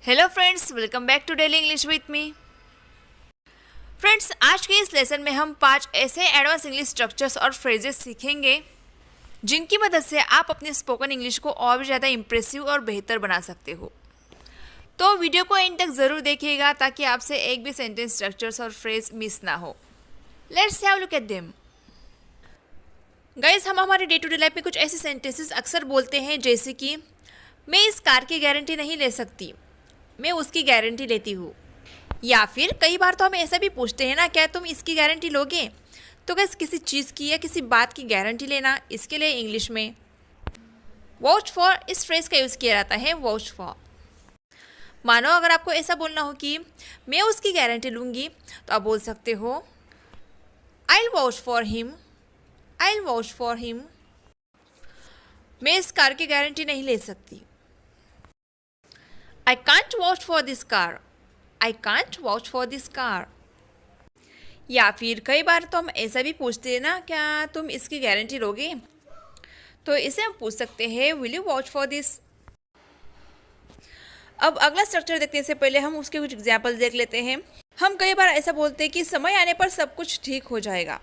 Hello friends, welcome back to daily English with me. Friends, आज के इस lesson में हम 5 ऐसे एडवांस इंग्लिश स्ट्रक्चर्स और फ्रेजेस सीखेंगे जिनकी मदद से आप अपने स्पोकन इंग्लिश को और भी ज़्यादा इम्प्रेसिव और बेहतर बना सकते हो। तो वीडियो को एंड तक ज़रूर देखिएगा ताकि आपसे एक भी सेंटेंस स्ट्रक्चर्स और फ्रेज मिस ना हो। Let's have look at them. Guys, हम हमारे डे टू डे लाइफ में कुछ ऐसे सेंटेंसेस अक्सर बोलते हैं जैसे कि मैं इस कार की गारंटी नहीं ले सकती, मैं उसकी गारंटी लेती हूँ। या फिर कई बार तो हम ऐसा भी पूछते हैं ना, क्या तुम इसकी गारंटी लोगे? तो गाइस, किसी चीज़ की या किसी बात की गारंटी लेना, इसके लिए इंग्लिश में वाउच फॉर इस फ्रेज का यूज़ किया जाता है। Vouch for. मानो अगर आपको ऐसा बोलना हो कि मैं उसकी गारंटी लूँगी, तो आप बोल सकते हो I will vouch for him, I will vouch for him. मैं इस कार की गारंटी नहीं ले सकती। I can't vouch for this car. I can't vouch for this car. या फिर कई बार तो हम ऐसा भी पूछते हैं ना, क्या तुम इसकी गारंटी लोगे? तो इसे हम पूछ सकते हैं will you vouch for this. अब अगला स्ट्रक्चर देखने से पहले हम उसके कुछ एग्जाम्पल देख लेते हैं। हम कई बार ऐसा बोलते हैं कि समय आने पर सब कुछ ठीक हो जाएगा।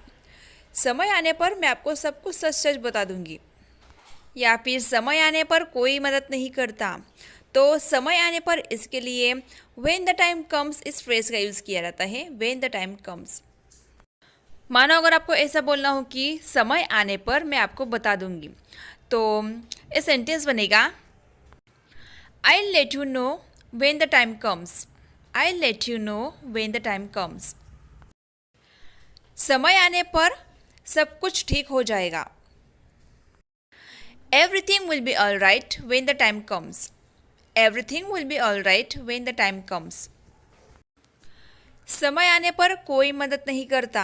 समय आने पर मैं आपको सब कुछ सच सच बता दूंगी। या फिर समय आने पर कोई मदद नहीं करता। तो समय आने पर इसके लिए when the time comes इस फ्रेज का यूज़ किया जाता है। when the time comes। मानो अगर आपको ऐसा बोलना हो कि समय आने पर मैं आपको बता दूंगी, तो ये सेंटेंस बनेगा I'll let you know when the time comes. I'll let you know when the time comes। समय आने पर सब कुछ ठीक हो जाएगा। Everything will be alright when the time comes. Everything will be alright when the time comes। समय आने पर कोई मदद नहीं करता।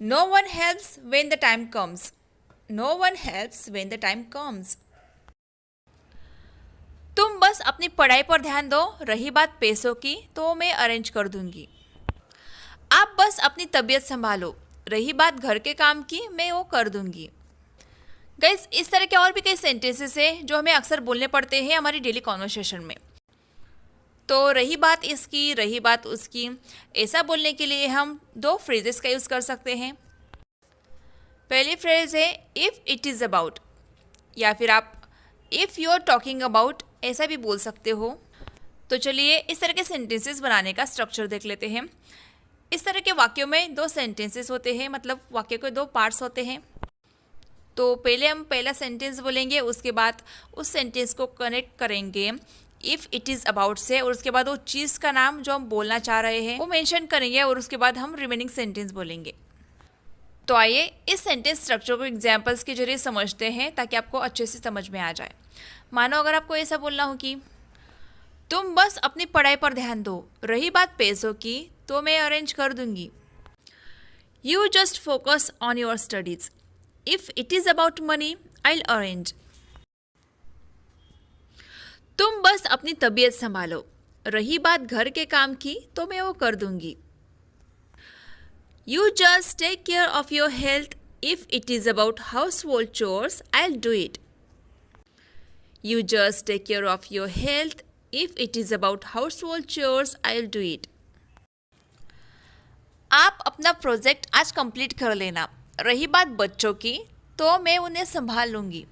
No one helps when the time comes. No one helps when the time comes। तुम बस अपनी पढ़ाई पर ध्यान दो, रही बात पैसों की तो मैं अरेंज कर दूंगी। आप बस अपनी तबीयत संभालो, रही बात घर के काम की मैं वो कर दूंगी। गाइस, इस तरह के और भी कई सेंटेंसेस हैं जो हमें अक्सर बोलने पड़ते हैं हमारी डेली कॉन्वर्सेशन में। तो रही बात इसकी, रही बात उसकी, ऐसा बोलने के लिए हम 2 फ्रेजेस का यूज़ कर सकते हैं। पहली फ्रेज है इफ़ इट इज़ अबाउट, या फिर आप if you are talking about ऐसा भी बोल सकते हो। तो चलिए इस तरह के सेंटेंसेस बनाने का स्ट्रक्चर देख लेते हैं। इस तरह के वाक्यों में 2 सेंटेंसेस होते हैं, मतलब वाक्य के 2 पार्ट्स होते हैं। तो पहले हम पहला सेंटेंस बोलेंगे, उसके बाद उस सेंटेंस को कनेक्ट करेंगे इफ़ इट इज़ अबाउट से, और उसके बाद वो चीज़ का नाम जो हम बोलना चाह रहे हैं वो मेंशन करेंगे, और उसके बाद हम रिमेनिंग सेंटेंस बोलेंगे। तो आइए इस सेंटेंस स्ट्रक्चर को एग्जाम्पल्स के जरिए समझते हैं ताकि आपको अच्छे से समझ में आ जाए। मानो अगर आपको ऐसा बोलना हो कि तुम बस अपनी पढ़ाई पर ध्यान दो, रही बात पैसों की तो मैं अरेंज कर दूंगी। You just focus on your studies. If it is about money, I'll arrange। तुम बस अपनी तबीयत संभालो, रही बात घर के काम की तो मैं वो कर दूंगी। You just take care of your health। If it is about household chores, I'll do it। You just take care of your health। If it is about household chores, I'll do it। आप अपना project आज complete कर लेना, रही बात बच्चों की तो मैं उन्हें संभाल लूँगी।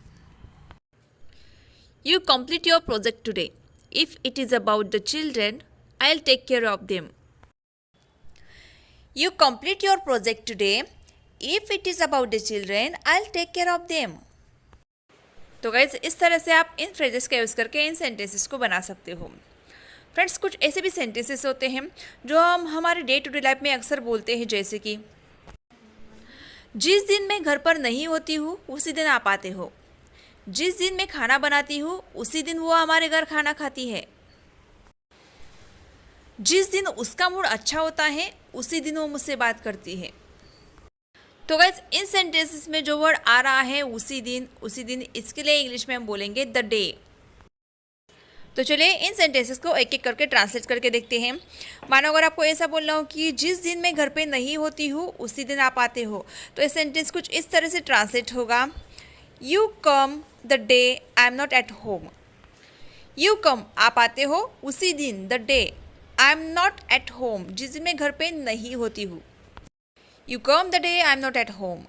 You complete your project today. If it is about the children, I will take care of them. You complete your project today. If it is about the children, I will take care of them. तो guys, इस तरह से आप इन phrases का use करके इन sentences को बना सकते हो। फ्रेंड्स, कुछ ऐसे भी सेंटेंसेस होते हैं जो हम हमारे डे टू डे लाइफ में अक्सर बोलते हैं, जैसे कि जिस दिन मैं घर पर नहीं होती हूँ उसी दिन आप आते हो। जिस दिन मैं खाना बनाती हूँ उसी दिन वो हमारे घर खाना खाती है। जिस दिन उसका मूड अच्छा होता है उसी दिन वो मुझसे बात करती है। तो गाइस, इन सेंटेंसेस में जो वर्ड आ रहा है उसी दिन, इसके लिए इंग्लिश में हम बोलेंगे द डे। तो चलिए इन सेंटेंसेस को एक एक करके ट्रांसलेट करके देखते हैं। मानो अगर आपको ऐसा बोलना हो कि जिस दिन मैं घर पे नहीं होती हूँ उसी दिन आप आते हो, तो ये सेंटेंस कुछ इस तरह से ट्रांसलेट होगा। You come the day I am not at home. You come आप आते हो, उसी दिन, the day I am not at home जिस दिन मैं घर पे नहीं होती हूँ। You come the day I am not at home.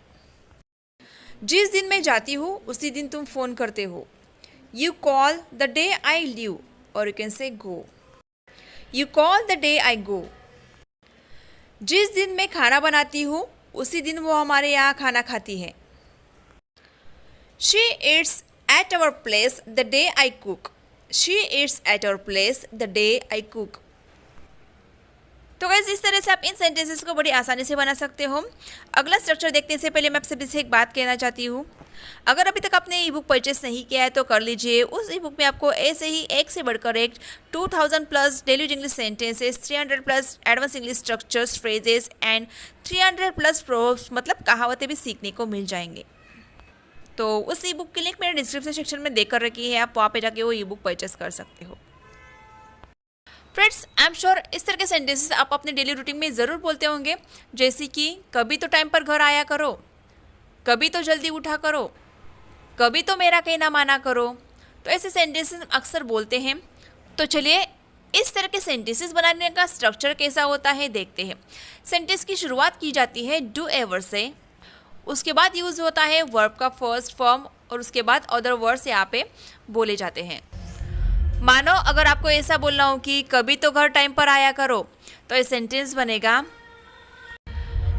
जिस दिन मैं जाती हूँ उसी दिन तुम फ़ोन करते हो। You call the day I leave और you can say go. You call the day I go. जिस दिन मैं खाना बनाती हूँ उसी दिन वो हमारे यहाँ खाना खाती है। She eats at our place the day I cook. She eats at our place the day I cook. तो गाइस इस तरह से आप इन सेंटेंसेस को बड़ी आसानी से बना सकते हो। अगला स्ट्रक्चर देखने से पहले मैं आपसे से एक बात कहना चाहती हूँ। अगर अभी तक आपने ई बुक परचेस नहीं किया है तो कर लीजिए। उस ई बुक में आपको ऐसे ही एक से बढ़कर एक 2000 plus daily English sentences, 300 plus advance English structures, phrases and 300 plus proverbs मतलब कहावतें भी सीखने को मिल जाएंगे। तो उस ई बुक की लिंक मेरे डिस्क्रिप्शन सेक्शन में देकर रखी है, आप वहाँ पे जाके वो ई बुक परचेस कर सकते हो। फ्रेंड्स, आई एम श्योर इस तरह के सेंटेंसेस आप अपने डेली रूटीन में ज़रूर बोलते होंगे, जैसे कि कभी तो टाइम पर घर आया करो, कभी तो जल्दी उठा करो, कभी तो मेरा कहना माना करो। तो ऐसे सेंटेंसेस अक्सर बोलते हैं। तो चलिए इस तरह के सेंटेंसेस बनाने का स्ट्रक्चर कैसा होता है देखते हैं। सेंटेंस की शुरुआत की जाती है डू एवर से, उसके बाद यूज़ होता है वर्ब का फर्स्ट फॉर्म और उसके बाद अदर वर्ड्स यहाँ पे बोले जाते हैं। मानो अगर आपको ऐसा बोलना हो कि कभी तो घर टाइम पर आया करो, तो ये सेंटेंस बनेगा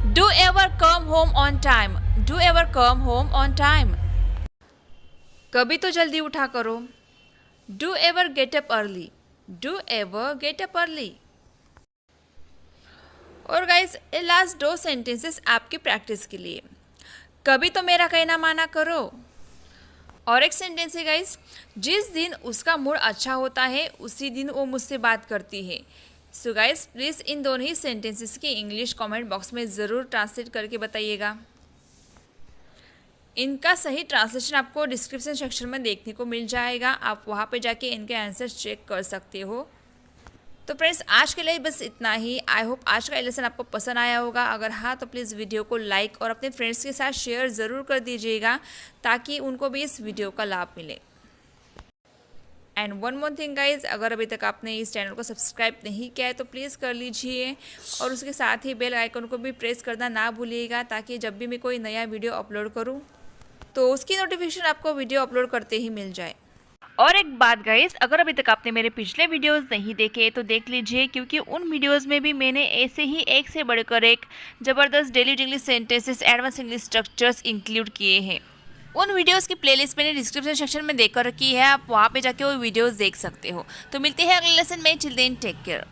do ever come home on time. Do ever come home on time. कभी तो जल्दी उठा करो। Do ever get up early. Do ever get up early. और गाइस ये लास्ट दो सेंटेंसेस आपकी प्रैक्टिस के लिए। कभी तो मेरा कहना माना करो। और एक सेंटेंस है गाइस, जिस दिन उसका मूड अच्छा होता है उसी दिन वो मुझसे बात करती है। सो गाइस प्लीज़ इन दोनों ही सेंटेंसेस की इंग्लिश कमेंट बॉक्स में ज़रूर ट्रांसलेट करके बताइएगा। इनका सही ट्रांसलेशन आपको डिस्क्रिप्शन सेक्शन में देखने को मिल जाएगा, आप वहाँ पे जाके इनके आंसर चेक कर सकते हो। तो फ्रेंड्स आज के लिए बस इतना ही। आई होप आज का लेसन आपको पसंद आया होगा। अगर हाँ तो प्लीज़ वीडियो को लाइक और अपने फ्रेंड्स के साथ शेयर ज़रूर कर दीजिएगा ताकि उनको भी इस वीडियो का लाभ मिले। And one more thing guys, अगर अभी तक आपने इस चैनल को सब्सक्राइब नहीं किया है तो प्लीज़ कर लीजिए और उसके साथ ही बेल आइकन को भी प्रेस करना ना भूलिएगा ताकि जब भी मैं कोई नया वीडियो अपलोड करूँ तो उसकी नोटिफिकेशन आपको वीडियो अपलोड करते ही मिल जाए। और एक बात गाइस, अगर अभी तक आपने मेरे पिछले वीडियोस नहीं देखे तो देख लीजिए, क्योंकि उन वीडियोस में भी मैंने ऐसे ही एक से बढ़कर एक ज़बरदस्त daily English sentences, advance English structures include किए हैं। उन वीडियोस की प्लेलिस्ट मैंने डिस्क्रिप्शन सेक्शन में देकर रखी है, आप वहाँ पे जाके वो वीडियोस देख सकते हो। तो मिलते हैं अगले लेसन में। Till then take care.